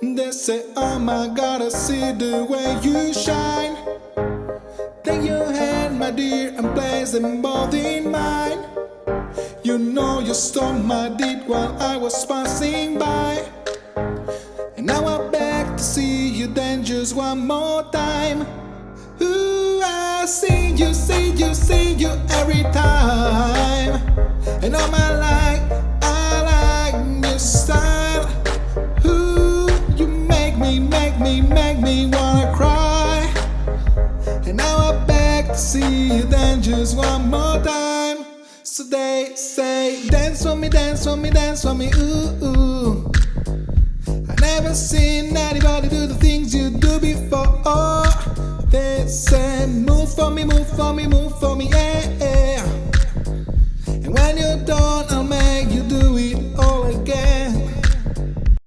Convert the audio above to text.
They say, oh my God, I see the way you shine. Take your hand, my dear, and place them both in mine. You know you stole my deed while I was passing by. And now I beg to see you then just one more time. Ooh, I see you, see you, see you every time. And all my life, I like your style. Ooh, you make me wanna cry. And now I beg to see you then just one more time. So they say, dance for me, dance for me, dance for me, ooh, ooh. I never seen anybody do the things you do before. They say, move for me, move for me, move for me, yeah, yeah. And when you're done,